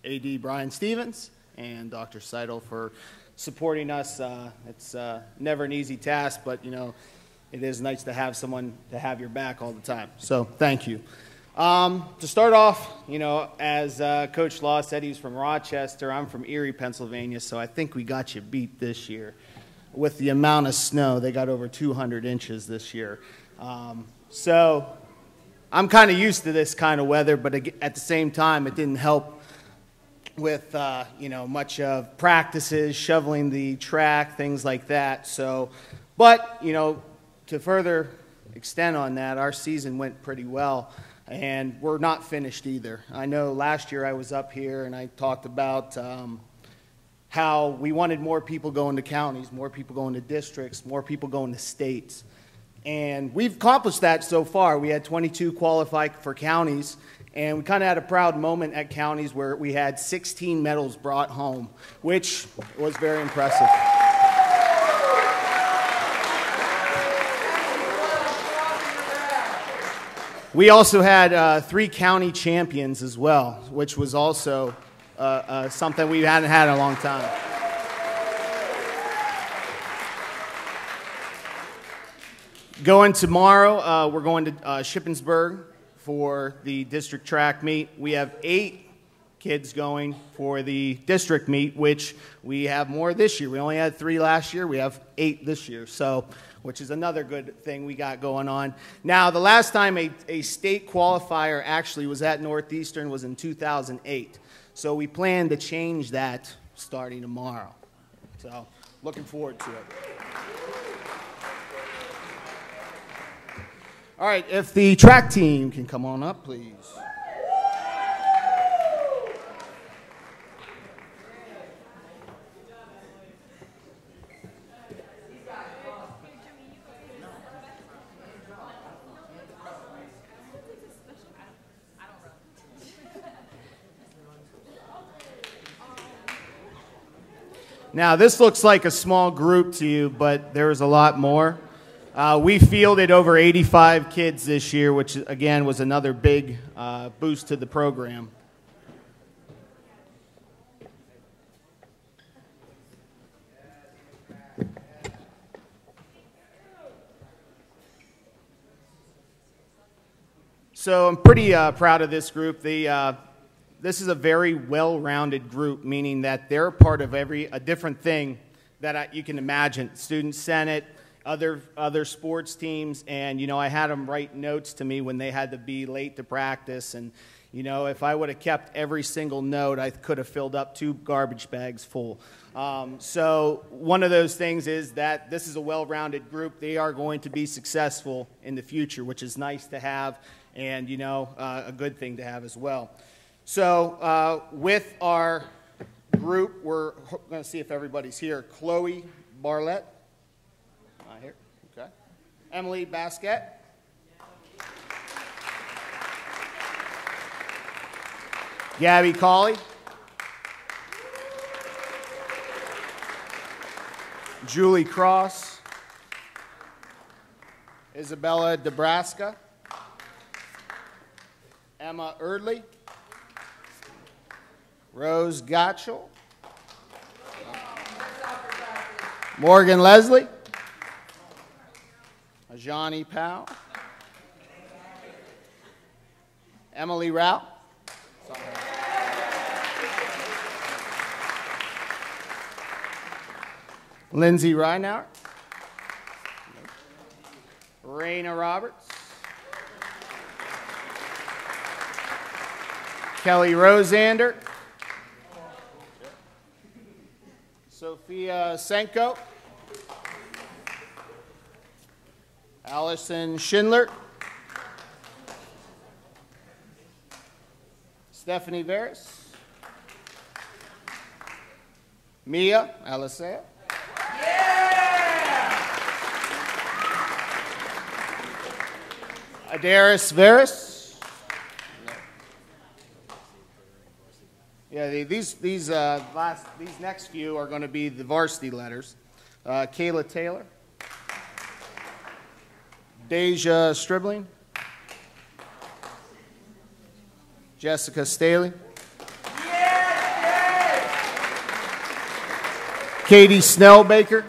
[SPEAKER 9] AD Brian Stevens and Dr. Seidel for supporting us. It's never an easy task, but you know, it is nice to have someone to have your back all the time. So thank you. To start off, you know, as Coach Law said, he's from Rochester. I'm from Erie, Pennsylvania, so I think we got you beat this year. With the amount of snow, they got over 200 inches this year. So I'm kind of used to this kind of weather, but at the same time, it didn't help with, you know, much of practices, shoveling the track, things like that. So, but, you know, to further extend on that, our season went pretty well, and we're not finished either. I know last year I was up here and I talked about how we wanted more people going to counties, more people going to districts, more people going to states. And we've accomplished that so far. We had 22 qualify for counties, and we kind of had a proud moment at counties where we had 16 medals brought home, which was very impressive. We also had 3 county champions as well, which was also something we hadn't had in a long time. Going tomorrow, we're going to Shippensburg for the district track meet. We have 8 kids going for the district meet, which we have more this year. We only had 3 last year. We have 8 this year, so which is another good thing we got going on. Now, the last time a state qualifier actually was at Northeastern was in 2008. So we plan to change that starting tomorrow. So looking forward to it. All right, if the track team can come on up, please. Now, this looks like a small group to you, but there's a lot more. We fielded over 85 kids this year, which, again, was another big boost to the program. So I'm pretty proud of this group. This is a very well-rounded group, meaning that they're part of a different thing that you can imagine. Student Senate, other sports teams, and, you know, I had them write notes to me when they had to be late to practice, and, you know, if I would have kept every single note, I could have filled up 2 garbage bags full. So one of those things is that this is a well-rounded group. They are going to be successful in the future, which is nice to have, and, you know, a good thing to have as well. So with our group, we're going to see if everybody's here. Chloe Barlett. Not here. Okay. Emily Basquette. Gabby Cawley. Julie Cross. Isabella Nebraska. Emma Erdley. Rose Gottschall. Morgan Leslie. Ajani Powell. Emily Rao. Lindsay Reinauer. Raina Roberts. Kelly Rosander. Sophia Senko. Allison Schindler. Stephanie Veras. Mia Alisea. Adaris Veras. Yeah, these next few are going to be the varsity letters. Kayla Taylor. Deja Stribling. Jessica Staley. Katie Snellbaker.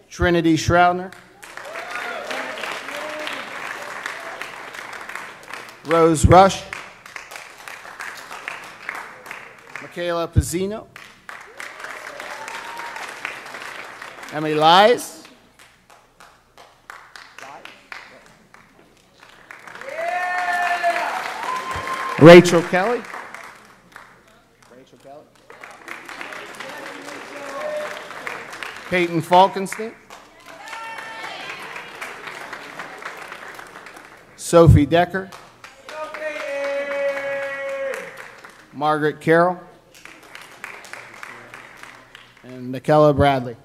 [SPEAKER 9] Trinity Schraudner. Rose Rush. Michaela Pizzino. Emily Lies. Rachel Kelly. Peyton Falkenstein. Sophie Decker. Margaret Carroll. And Michaela Bradley.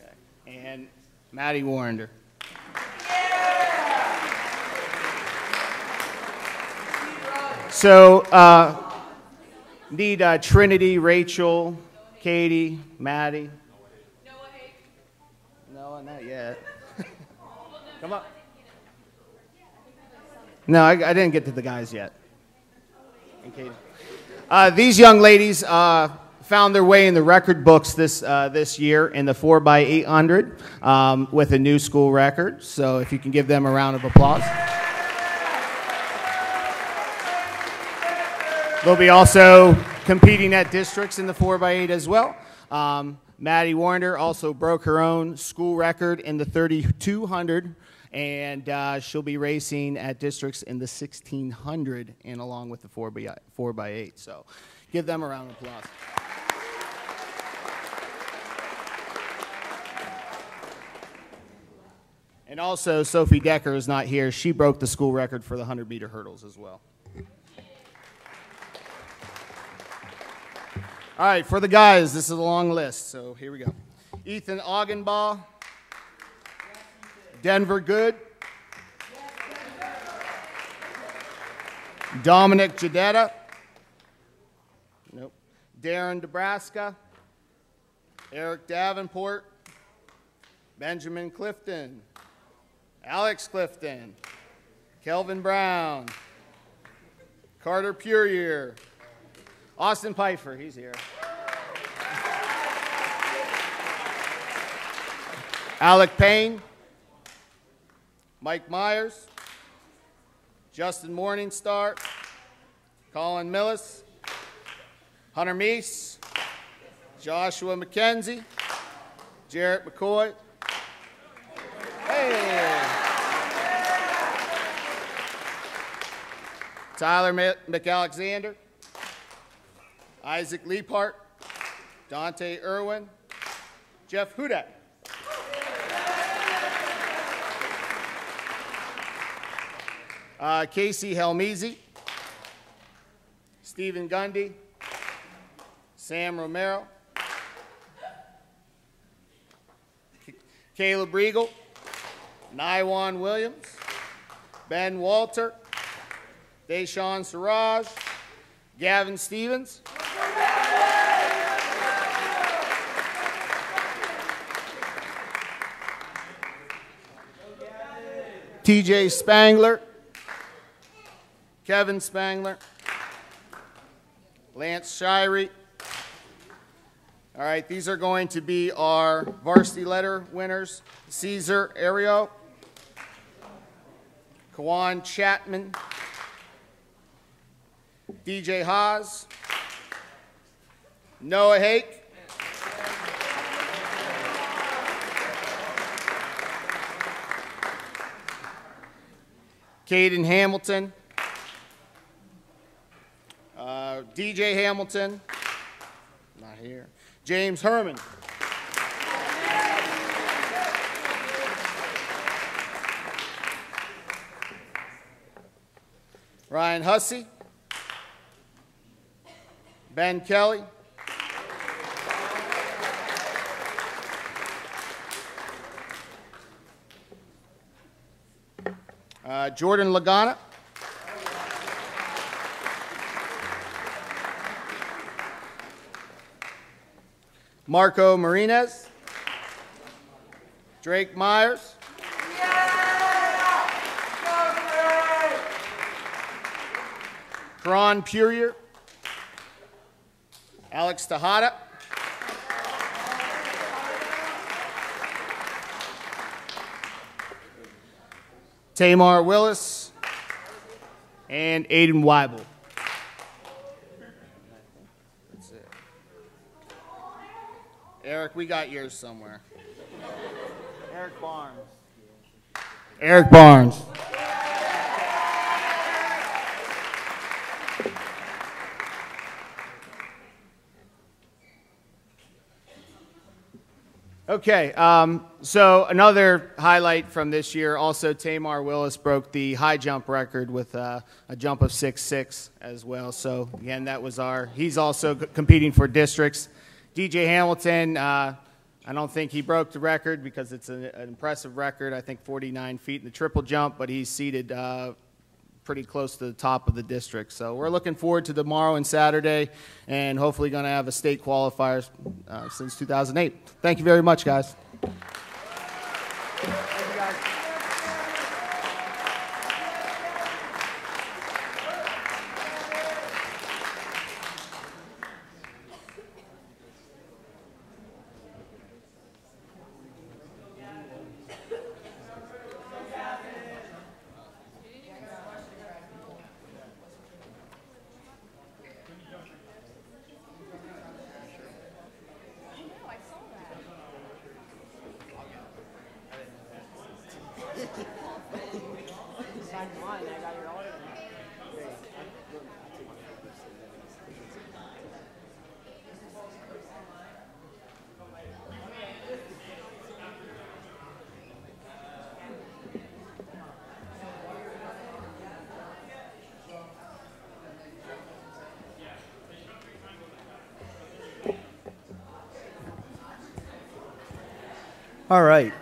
[SPEAKER 9] Okay. And Maddie Warrender. So, need Trinity, Rachel, Katie, Maddie. Noah, not yet. Come on. No, I didn't get to the guys yet. And Katie. These young ladies found their way in the record books this year in the 4x800 with a new school record. So if you can give them a round of applause. They'll be also competing at districts in the 4x8 as well. Maddie Warner also broke her own school record in the 3200, and she'll be racing at districts in the 1600 and along with the 4x8. So give them a round of applause. And also, Sophie Decker is not here. She broke the school record for the 100-meter hurdles as well. All right, for the guys, this is a long list, so here we go. Ethan Augenbaugh, Denver Good, Dominic Jadetta, nope. Darren Nebraska, Eric Davenport, Benjamin Clifton, Alex Clifton, Kelvin Brown, Carter Purier, Austin Pfeiffer, he's here. Alec Payne, Mike Myers, Justin Morningstar, Colin Millis, Hunter Meese, Joshua McKenzie, Jarrett McCoy. Hey! Tyler McAlexander, Isaac Leapart, Dante Irwin, Jeff Hudak. Casey Helmizi, Stephen Gundy, Sam Romero, Caleb Regal, Nywan Williams, Ben Walter, Deshaun Siraj, Gavin Stevens, TJ Spangler, Kevin Spangler, Lance Shirey. All right, these are going to be our varsity letter winners. Caesar Ario, Kawan Chapman, DJ Haas, Noah Hake, Caden Hamilton, DJ Hamilton, not here, James Herman, Ryan Hussey, Ben Kelly, Jordan Lagana, Marco Marinez, Drake Myers, Karan Purier, Alex Tejada, Tamar Willis, and Aiden Weibel. That's it. Eric, we got yours somewhere. Eric Barnes. Eric Barnes. Okay, so another highlight from this year, also Tamar Willis broke the high jump record with a jump of 6'6" as well. So again, that was he's also competing for districts. DJ Hamilton, I don't think he broke the record because it's an impressive record, I think 49 feet in the triple jump, but he's seated pretty close to the top of the district. So we're looking forward to tomorrow and Saturday, and hopefully going to have a state qualifier since 2008. Thank you very much, guys.
[SPEAKER 2] All right.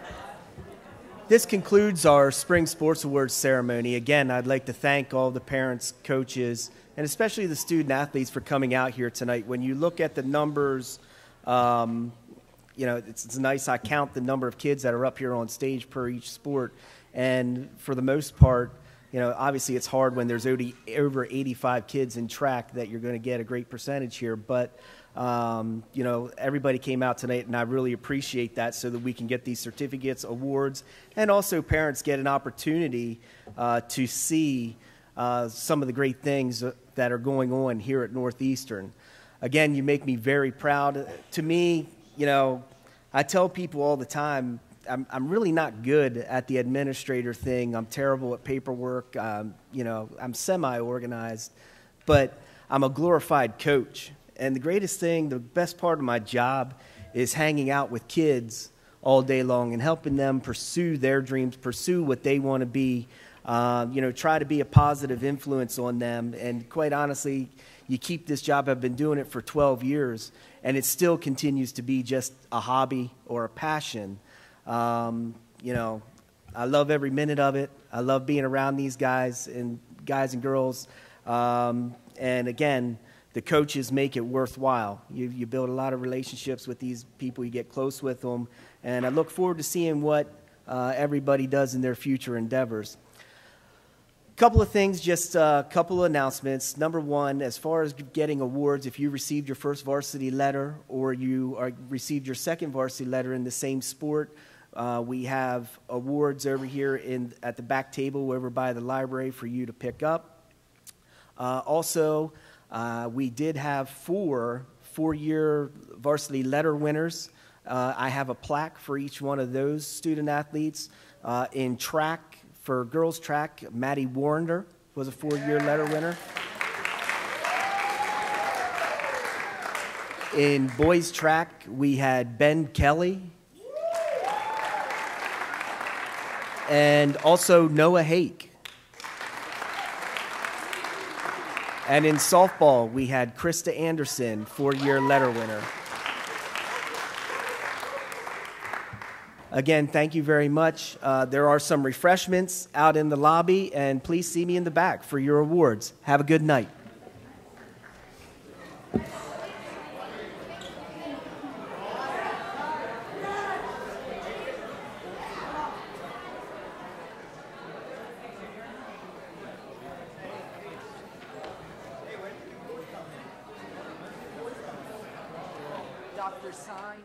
[SPEAKER 2] This concludes our Spring Sports Awards ceremony. Again, I'd like to thank all the parents, coaches, and especially the student athletes for coming out here tonight. When you look at the numbers, it's nice. I count the number of kids that are up here on stage per each sport. And for the most part, obviously it's hard when there's over 85 kids in track that you're going to get a great percentage here. But, everybody came out tonight, and I really appreciate that so that we can get these certificates, awards, and also parents get an opportunity to see some of the great things that are going on here at Northeastern. Again, you make me very proud. To me, I tell people all the time, I'm really not good at the administrator thing. I'm terrible at paperwork. I'm semi-organized, but I'm a glorified coach. And the greatest thing, the best part of my job is hanging out with kids all day long and helping them pursue their dreams, pursue what they want to be, try to be a positive influence on them. And quite honestly, you keep this job. I've been doing it for 12 years, and it still continues to be just a hobby or a passion. I love every minute of it. I love being around these guys and girls. And again, the coaches make it worthwhile. You build a lot of relationships with these people. You get close with them. And I look forward to seeing what everybody does in their future endeavors. Couple of things, just a couple of announcements. Number one, as far as getting awards, if you received your first varsity letter or you received your second varsity letter in the same sport, we have awards over here at the back table over by the library for you to pick up. Also, we did have four-year varsity letter winners. I have a plaque for each one of those student athletes. In track, for girls track, Maddie Warner was a 4-year letter winner. In boys track, we had Ben Kelly. And also Noah Hake. And in softball, we had Krista Anderson, 4-year letter winner. Again, thank you very much. There are some refreshments out in the lobby, and please see me in the back for your awards. Have a good night.
[SPEAKER 5] Dr. Sign.